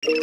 Yung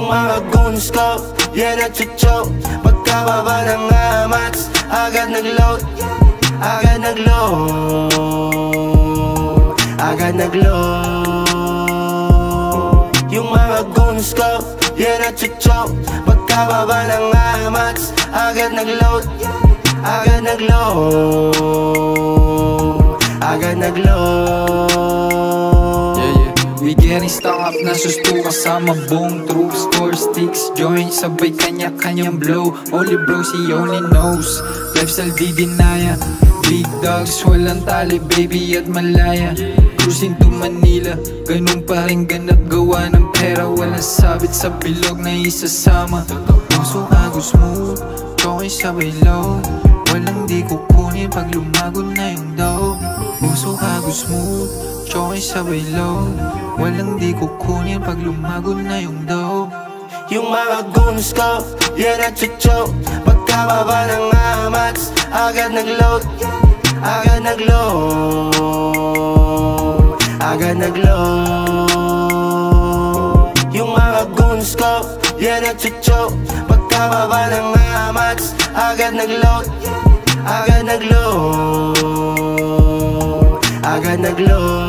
mga goons ko, yan at chucho. Pagkababa ng amats, agad nag-load. Agad nag-load. Agad nag-load. Yung mga goons ko, yan at chucho. Pagkababa ng amats, agad nag-load. Agad nag-load. Agad nag-load. We getting stock up na susto kasama buong troops. 4 sticks, join, sabay kanya-kanyang blow. Only bro, he only knows. Lifestyle di dinaya. Big dogs, walang tali, baby at malaya. Cruising to Manila, ganun pa rin ganap gawa ng pera. Walang sabit sa bilog na isasama. Puso kago smooth, okay sabay low. Walang di kukunin pag lumago na yung daw. Puso kago smooth, okay sabay low. Walang di kukunin pag lumago na yung daw. Yung mga goons ko, yan at chucho. Pagkababa ng amats, agad nag-load. Agad nag-load. Agad nag-load. Yung mga goons ko, yan at chucho. Pagkababa ng amats, agad nag-load. Agad nag-load. Agad nag-load.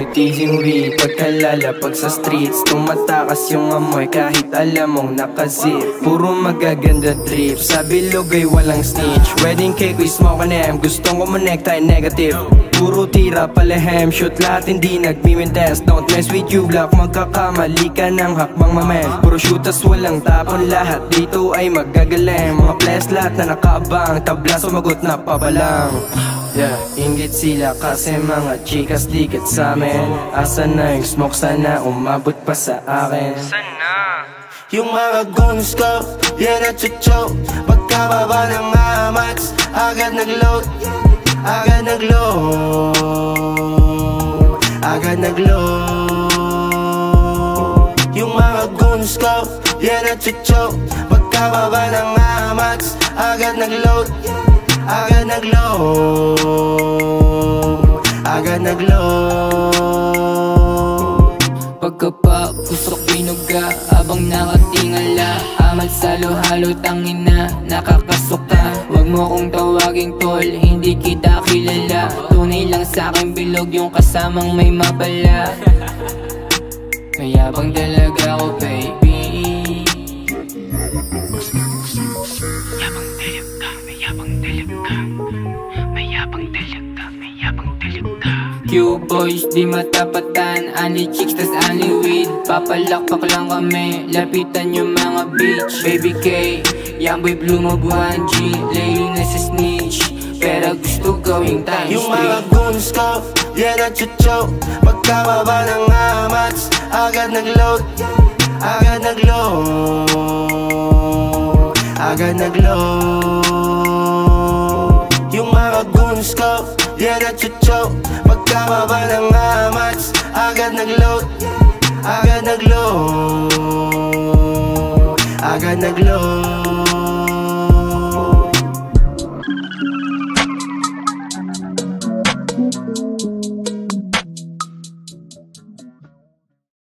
Teasing weed, pagkalalapag sa streets. Tumatakas yung amoy kahit alam mong nakazip. Puro magaganda trip, sa bilog ay walang snitch. Wedding cake, we smoke an M. Gustong kumonekta ay negative. Puro tira palahem, shoot lahat hindi nagmimintes. Don't mess with you black, magkakamali ka ng hakbang mamen. Puro shootas walang tapon, lahat dito ay magagaling. Mga players lahat na nakaabang, tabla sumagot na pabalang. Inggit sila kasi mga chikas dikit sa amin. Asan na yung smoke, sana umabot pa sa akin. Sana. Yung mga goons ko, yan at chucho. Pagkababa ng amats, agad nag-load. Agad nag-load. Agad nag-load. Yung mga goons ko, yan at chucho. Pagkababa ng amats, agad nag-load. Agad nag-load. Agad nag-load. Pagkapa, pusok binuga, abang nakatingala. Amal sa halo tangina, nakakasuka. Wag mo kong tawaging tol, hindi kita kilala. Tunay lang sa'kin bilog yung kasamang may mabala. Mayabang talaga ako baby. Q-boys di matapatan, ani chicks tas ani weed. Papalakpak lang kami, lapitan yung mga bitch. Baby K, young boy blue mob 1G. Laying na sa snitch, pero gusto gawing time yung mga goons ko, yan at chucho. Pagkababa ng amats, agad nag-load. Agad nag-load. Agad nag-load. Yung mga goons ko, yan at chucho. Pagkababa ng amats, agad nag-load. Agad nag-load. Agad nag-load.